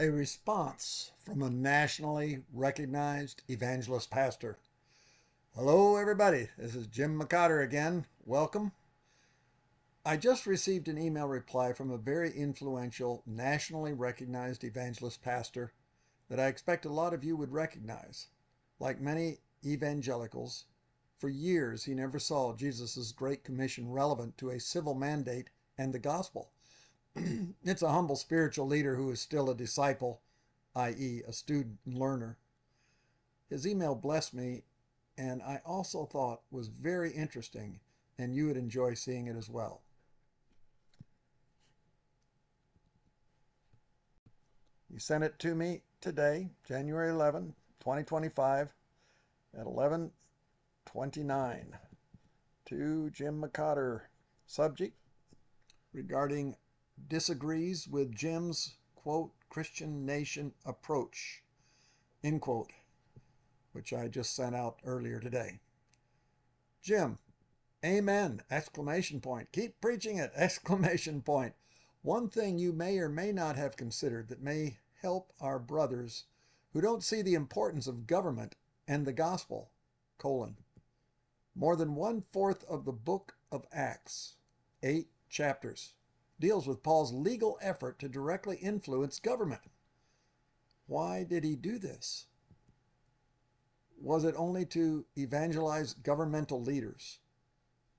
A response from a nationally recognized evangelist pastor. Hello, everybody. This is Jim McCotter again. Welcome. I just received an email reply from a very influential, nationally recognized evangelist pastor that I expect a lot of you would recognize. Like many evangelicals, for years he never saw Jesus' Great Commission relevant to a civil mandate and the gospel. It's a humble spiritual leader who is still a disciple, i.e., a student and learner. His email blessed me, and I also thought was very interesting, and you would enjoy seeing it as well. He sent it to me today, January 11, 2025, at 11:29. To Jim McCotter. Subject regarding disagrees with Jim's, quote, Christian nation approach, end quote, which I just sent out earlier today. Jim, amen, exclamation point. Keep preaching it, exclamation point. One thing you may or may not have considered that may help our brothers who don't see the importance of government and the gospel, colon. More than 1/4 of the book of Acts, 8 chapters, deals with Paul's legal effort to directly influence government. Why did he do this? Was it only to evangelize governmental leaders?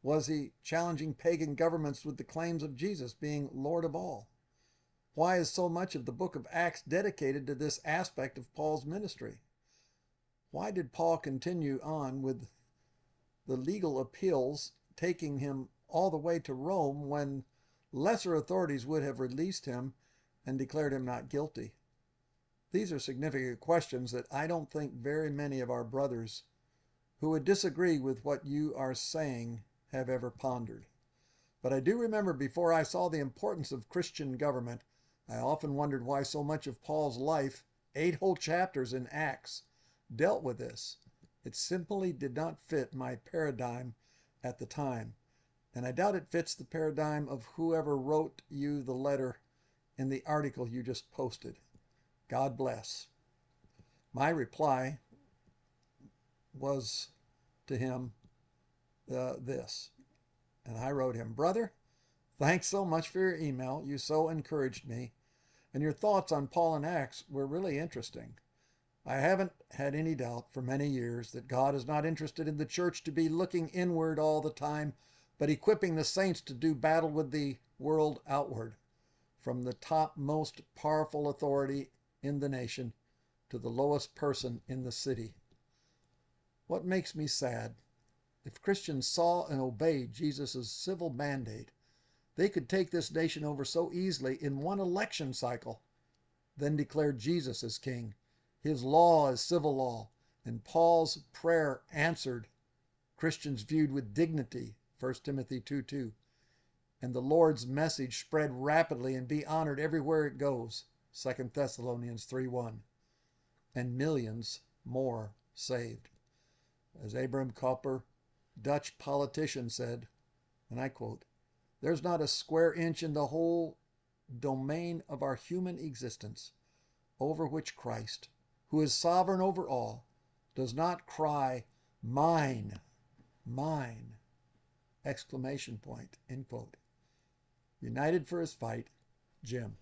Was he challenging pagan governments with the claims of Jesus being Lord of all? Why is so much of the book of Acts dedicated to this aspect of Paul's ministry? Why did Paul continue on with the legal appeals, taking him all the way to Rome when lesser authorities would have released him and declared him not guilty? These are significant questions that I don't think very many of our brothers who would disagree with what you are saying have ever pondered. But I do remember before I saw the importance of Christian government, I often wondered why so much of Paul's life, 8 whole chapters in Acts, dealt with this. It simply did not fit my paradigm at the time. And I doubt it fits the paradigm of whoever wrote you the letter in the article you just posted. God bless. My reply was to him this. And I wrote him, Brother, thanks so much for your email. You so encouraged me. And your thoughts on Paul and Acts were really interesting. I haven't had any doubt for many years that God is not interested in the church to be looking inward all the time, but equipping the saints to do battle with the world outward, from the top most powerful authority in the nation to the lowest person in the city. What makes me sad, if Christians saw and obeyed Jesus' civil mandate, they could take this nation over so easily in one election cycle, then declare Jesus as king, his law as civil law, and Paul's prayer answered, Christians viewed with dignity, 1 Timothy 2:2, and the Lord's message spread rapidly and be honored everywhere it goes, 2 Thessalonians 3:1, and millions more saved. As Abraham Kuyper, Dutch politician, said, and I quote, there's not a square inch in the whole domain of our human existence over which Christ, who is sovereign over all, does not cry, mine, mine, exclamation point, end quote. United for his fight, Jim.